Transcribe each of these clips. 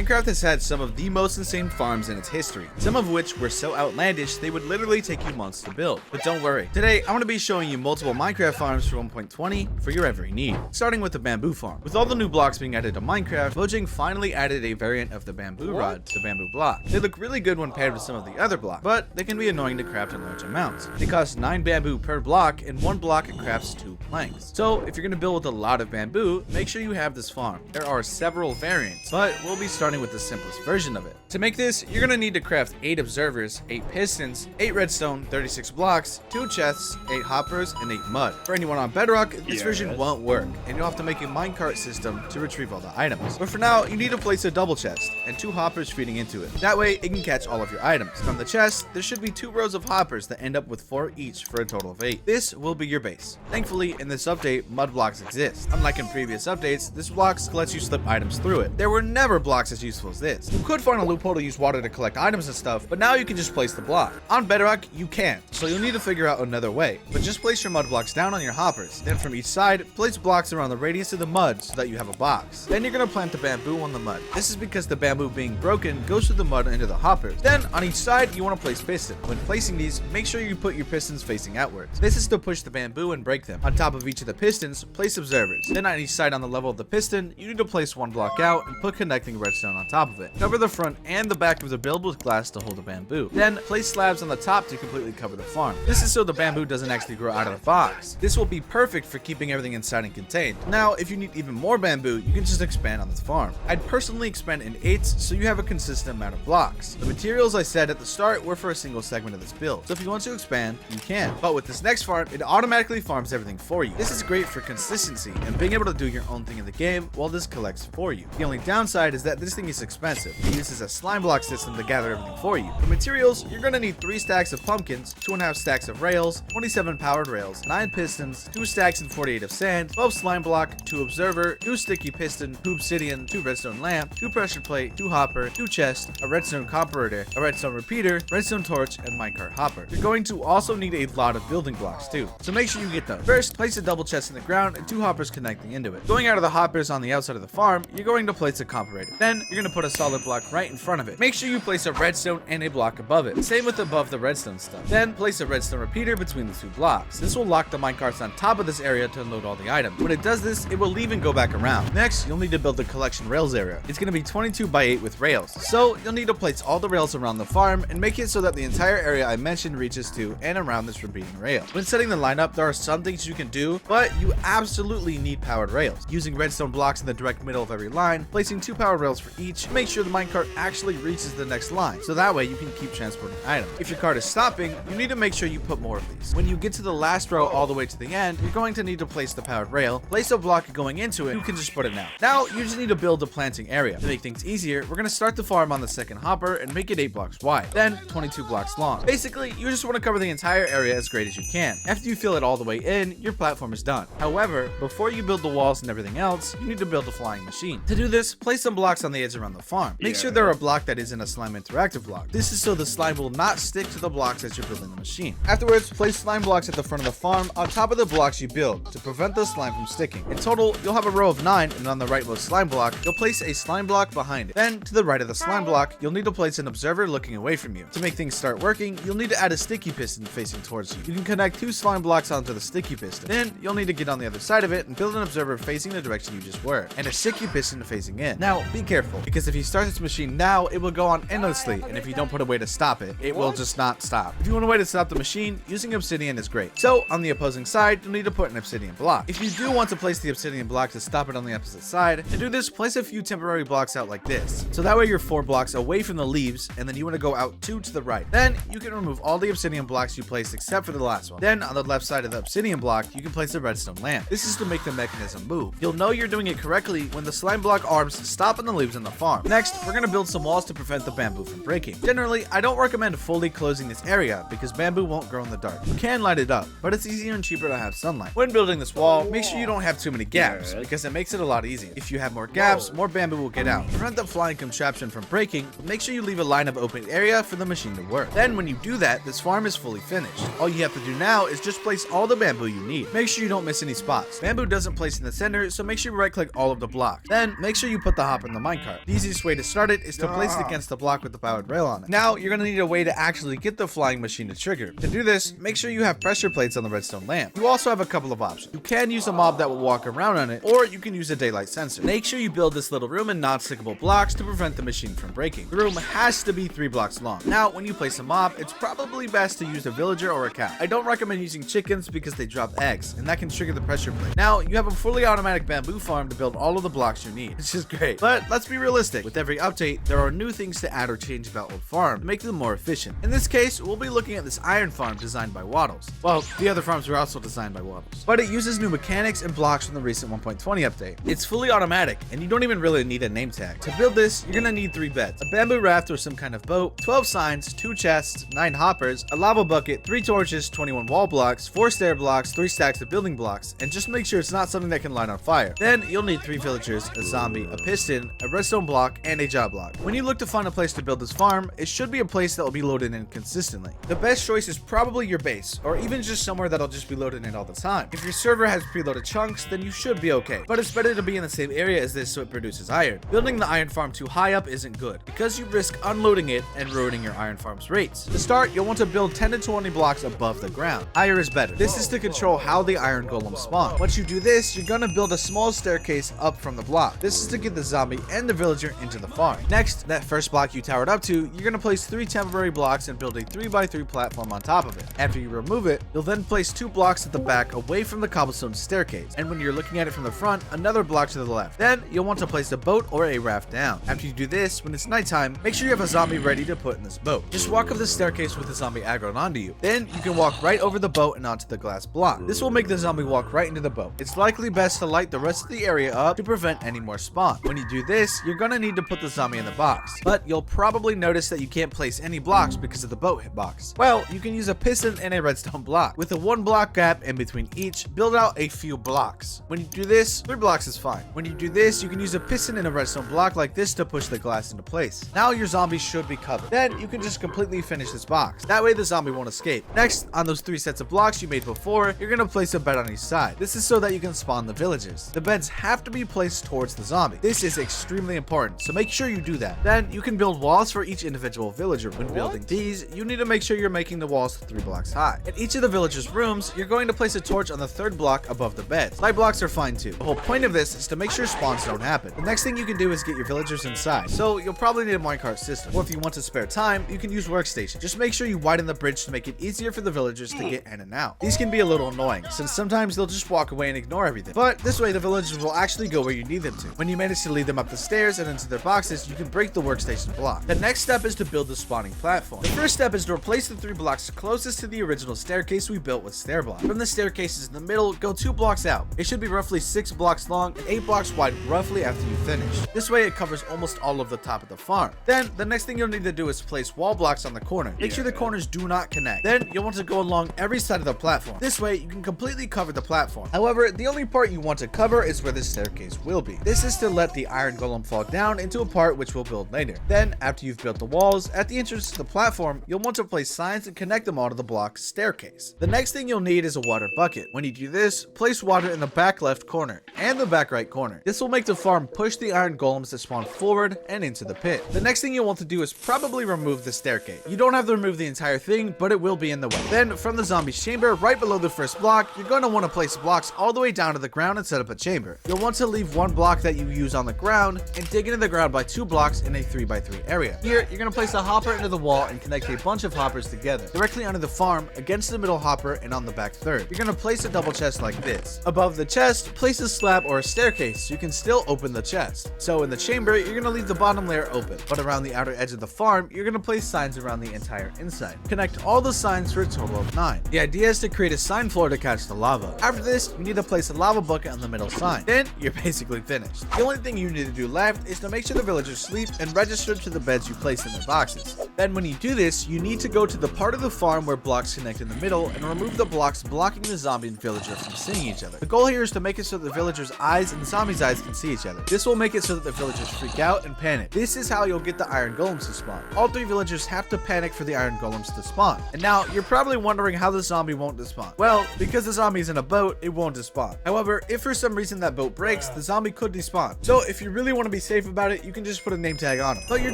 Minecraft has had some of the most insane farms in its history, some of which were so outlandish they would literally take you months to build. But don't worry, today I'm going to be showing you multiple Minecraft farms for 1.20 for your every need, starting with the bamboo farm. With all the new blocks being added to Minecraft, Mojang finally added a variant of the bamboo rod, the bamboo block. They look really good when paired with some of the other blocks, but they can be annoying to craft in large amounts. They cost 9 bamboo per block, and 1 block crafts 2 planks. So if you're going to build with a lot of bamboo, make sure you have this farm. There are several variants, but we'll be starting with the simplest version of it. To make this, you're going to need to craft 8 observers, 8 pistons, 8 redstone, 36 blocks, 2 chests, 8 hoppers, and 8 mud. For anyone on Bedrock, this version won't work, and you'll have to make a minecart system to retrieve all the items. But for now, you need to place a double chest and 2 hoppers feeding into it. That way, it can catch all of your items. From the chest, there should be 2 rows of hoppers that end up with 4 each for a total of 8. This will be your base. Thankfully, in this update, mud blocks exist. Unlike in previous updates, this blocks lets you slip items through it. There were never blocks as useful as this. You could find a loophole to use water to collect items and stuff, but now you can just place the block. On Bedrock, you can't, so you'll need to figure out another way. But just place your mud blocks down on your hoppers. Then from each side, place blocks around the radius of the mud so that you have a box. Then you're going to plant the bamboo on the mud. This is because the bamboo being broken goes through the mud into the hoppers. Then on each side, you want to place pistons. When placing these, make sure you put your pistons facing outwards. This is to push the bamboo and break them. On top of each of the pistons, place observers. Then on each side on the level of the piston, you need to place 1 block out and put connecting redstone on top of it. Cover the front and the back of the build with glass to hold the bamboo. Then place slabs on the top to completely cover the farm. This is so the bamboo doesn't actually grow out of the box. This will be perfect for keeping everything inside and contained. Now, if you need even more bamboo, you can just expand on this farm. I'd personally expand in 8s so you have a consistent amount of blocks. The materials I said at the start were for a single segment of this build, so if you want to expand, you can. But with this next farm, it automatically farms everything for you. This is great for consistency and being able to do your own thing in the game while this collects for you. The only downside is that this thing is expensive. It uses a slime block system to gather everything for you. For materials, you're going to need 3 stacks of pumpkins, 2.5 stacks of rails, 27 powered rails, 9 pistons, 2 stacks and 48 of sand, 12 slime block, 2 observer, 2 sticky piston, 2 obsidian, 2 redstone lamp, 2 pressure plate, 2 hopper, 2 chest, a redstone comparator, a redstone repeater, redstone torch, and minecart hopper. You're going to also need a lot of building blocks too, so make sure you get them. First, place a double chest in the ground and 2 hoppers connecting into it. Going out of the hoppers on the outside of the farm, you're going to place a comparator. Then you're going to put a solid block right in front of it. Make sure you place a redstone and a block above it. Same with above the redstone stuff. Then place a redstone repeater between the 2 blocks. This will lock the minecarts on top of this area to unload all the items. When it does this, it will leave and go back around. Next, you'll need to build the collection rails area. It's going to be 22 by 8 with rails. So you'll need to place all the rails around the farm and make it so that the entire area I mentioned reaches to and around this repeating rail. When setting the lineup, there are some things you can do, but you absolutely need powered rails. Using redstone blocks in the direct middle of every line, placing 2 powered rails for each, make sure the minecart actually reaches the next line, so that way you can keep transporting items. If your cart is stopping, you need to make sure you put more of these. When you get to the last row all the way to the end, you're going to need to place the powered rail, place a block going into it, you can just put it now. Now, you just need to build a planting area. To make things easier, we're going to start the farm on the second hopper and make it 8 blocks wide, then 22 blocks long. Basically, you just want to cover the entire area as great as you can. After you fill it all the way in, your platform is done. However, before you build the walls and everything else, you need to build a flying machine. To do this, place some blocks on the edge around the farm. Make sure there are a block that isn't a slime interactive block. This is so the slime will not stick to the blocks as you're building the machine. Afterwards, place slime blocks at the front of the farm on top of the blocks you build to prevent the slime from sticking. In total, you'll have a row of 9, and on the rightmost slime block, you'll place a slime block behind it. Then, to the right of the slime block, you'll need to place an observer looking away from you. To make things start working, you'll need to add a sticky piston facing towards you. You can connect 2 slime blocks onto the sticky piston. Then, you'll need to get on the other side of it and build an observer facing the direction you just were, and a sticky piston facing in. Now, be careful, because if you start this machine now, it will go on endlessly, and if you don't put a way to stop it, it will just not stop. If you want a way to stop the machine, using obsidian is great. So, on the opposing side, you'll need to put an obsidian block. If you do want to place the obsidian block to stop it on the opposite side, to do this, place a few temporary blocks out like this. So that way you're 4 blocks away from the leaves, and then you want to go out 2 to the right. Then, you can remove all the obsidian blocks you placed except for the last one. Then, on the left side of the obsidian block, you can place a redstone lamp. This is to make the mechanism move. You'll know you're doing it correctly when the slime block arms stop on the leaves on the farm. Next, we're going to build some walls to prevent the bamboo from breaking. Generally, I don't recommend fully closing this area because bamboo won't grow in the dark. You can light it up, but it's easier and cheaper to have sunlight. When building this wall, make sure you don't have too many gaps because it makes it a lot easier. If you have more gaps, more bamboo will get out. To prevent the flying contraption from breaking, make sure you leave a line of open area for the machine to work. Then when you do that, this farm is fully finished. All you have to do now is just place all the bamboo you need. Make sure you don't miss any spots. Bamboo doesn't place in the center, so make sure you right click all of the blocks. Then make sure you put the hopper in the minecart. minecart. The easiest way to start it is to place it against the block with the powered rail on it. Now, you're gonna need a way to actually get the flying machine to trigger. To do this, make sure you have pressure plates on the redstone lamp. You also have a couple of options. You can use a mob that will walk around on it, or you can use a daylight sensor. Make sure you build this little room in non-stickable blocks to prevent the machine from breaking. The room has to be 3 blocks long. Now, when you place a mob, it's probably best to use a villager or a cow. I don't recommend using chickens because they drop eggs, and that can trigger the pressure plate. Now, you have a fully automatic bamboo farm to build all of the blocks you need, which is great. But let's be realistic. With every update, there are new things to add or change about old farms to make them more efficient. In this case, we'll be looking at this iron farm designed by Waddles. Well, the other farms were also designed by Waddles. But it uses new mechanics and blocks from the recent 1.20 update. It's fully automatic, and you don't even really need a name tag. To build this, you're gonna need 3 beds, a bamboo raft or some kind of boat, 12 signs, 2 chests, 9 hoppers, a lava bucket, 3 torches, 21 wall blocks, 4 stair blocks, 3 stacks of building blocks, and just make sure it's not something that can light on fire. Then you'll need 3 villagers, a zombie, a piston, a redstone block, and a job block. When you look to find a place to build this farm, it should be a place that will be loaded in consistently. The best choice is probably your base, or even just somewhere that'll just be loaded in all the time. If your server has preloaded chunks, then you should be okay. But it's better to be in the same area as this so it produces iron. Building the iron farm too high up isn't good, because you risk unloading it and ruining your iron farm's rates. To start, you'll want to build 10 to 20 blocks above the ground. Higher is better. This is to control how the iron golems spawn. Once you do this, you're gonna build a small staircase up from the block. This is to get the zombie and the villager into the farm. Next, that first block you towered up to, you're gonna place 3 temporary blocks and build a 3x3 platform on top of it. After you remove it, you'll then place 2 blocks at the back away from the cobblestone staircase, and when you're looking at it from the front, another block to the left. Then you'll want to place a boat or a raft down. After you do this, when it's nighttime, make sure you have a zombie ready to put in this boat. Just walk up the staircase with the zombie aggroed onto you. Then you can walk right over the boat and onto the glass block. This will make the zombie walk right into the boat. It's likely best to light the rest of the area up to prevent any more spawn. When you do this, you're gonna need to put the zombie in the box, but you'll probably notice that you can't place any blocks because of the boat hitbox. Well, you can use a piston and a redstone block. With a 1 block gap in between each, build out a few blocks. When you do this, 3 blocks is fine. When you do this, you can use a piston and a redstone block like this to push the glass into place. Now your zombie should be covered. Then you can just completely finish this box. That way the zombie won't escape. Next, on those 3 sets of blocks you made before, you're gonna place a bed on each side. This is so that you can spawn the villagers. The beds have to be placed towards the zombie. This is extremely important, so make sure you do that. Then you can build walls for each individual villager. When building these, you need to make sure you're making the walls 3 blocks high. In each of the villagers' rooms, you're going to place a torch on the 3rd block above the beds. Light blocks are fine too. The whole point of this is to make sure spawns don't happen. The next thing you can do is get your villagers inside, so you'll probably need a minecart system. Or if you want to spare time, you can use workstation. Just make sure you widen the bridge to make it easier for the villagers to get in and out. These can be a little annoying, since sometimes they'll just walk away and ignore everything. But this way the villagers will actually go where you need them to. When you manage to lead them up the stairs and into their boxes, you can break the workstation block. The next step is to build the spawning platform. The first step is to replace the 3 blocks closest to the original staircase we built with stair block. From the staircases in the middle, go 2 blocks out. It should be roughly 6 blocks long and 8 blocks wide roughly after you finish. This way it covers almost all of the top of the farm. Then the next thing you'll need to do is place wall blocks on the corner. Make sure the corners do not connect. Then you'll want to go along every side of the platform. This way you can completely cover the platform. However, the only part you want to cover is where the staircase will be. This is to let the iron golem fall down into a part which we'll build later. Then after you've built the walls, at the entrance to the platform, you'll want to place signs and connect them all to the block staircase. The next thing you'll need is a water bucket. When you do this, place water in the back left corner and the back right corner. This will make the farm push the iron golems to spawn forward and into the pit. The next thing you'll want to do is probably remove the staircase. You don't have to remove the entire thing, but it will be in the way. Then from the zombie's chamber, right below the first block, you're going to want to place blocks all the way down to the ground and set up a chamber. You'll want to leave 1 block that you use on the ground and dig into the ground by 2 blocks in a 3x3 area. Here, you're going to place a hopper into the wall and connect a bunch of hoppers together, directly under the farm, against the middle hopper and on the back third. You're going to place a double chest like this. Above the chest, place a slab or a staircase so you can still open the chest. So in the chamber, you're going to leave the bottom layer open, but around the outer edge of the farm, you're going to place signs around the entire inside. Connect all the signs for a total of 9. The idea is to create a sign floor to catch the lava. After this, you need to place a lava bucket on the middle sign. Then you're basically finished. The only thing you need to do left is to make sure the villagers sleep and register to the beds you placed in their boxes. Then when you do this, you need to go to the part of the farm where blocks connect in the middle and remove the blocks blocking the zombie and villager from seeing each other. The goal here is to make it so that the villager's eyes and the zombie's eyes can see each other. This will make it so that the villagers freak out and panic. This is how you'll get the iron golems to spawn. All 3 villagers have to panic for the iron golems to spawn. And now you're probably wondering how the zombie won't despawn. Well, because the zombie's in a boat, it won't despawn. However, if for some reason that boat breaks, the zombie could despawn. So if you really want to to be safe about it, you can just put a name tag on them. But you're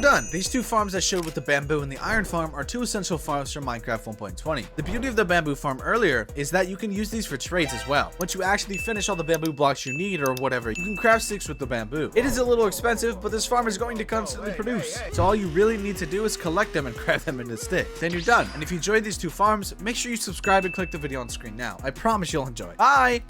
done. These two farms I showed with the bamboo and the iron farm are two essential farms for Minecraft 1.20. The beauty of the bamboo farm earlier is that you can use these for trades as well. Once you actually finish all the bamboo blocks you need or whatever, you can craft sticks with the bamboo. It is a little expensive, but this farm is going to constantly produce. So all you really need to do is collect them and craft them into sticks. Then you're done. And if you enjoyed these two farms, make sure you subscribe and click the video on screen now. I promise you'll enjoy. Bye!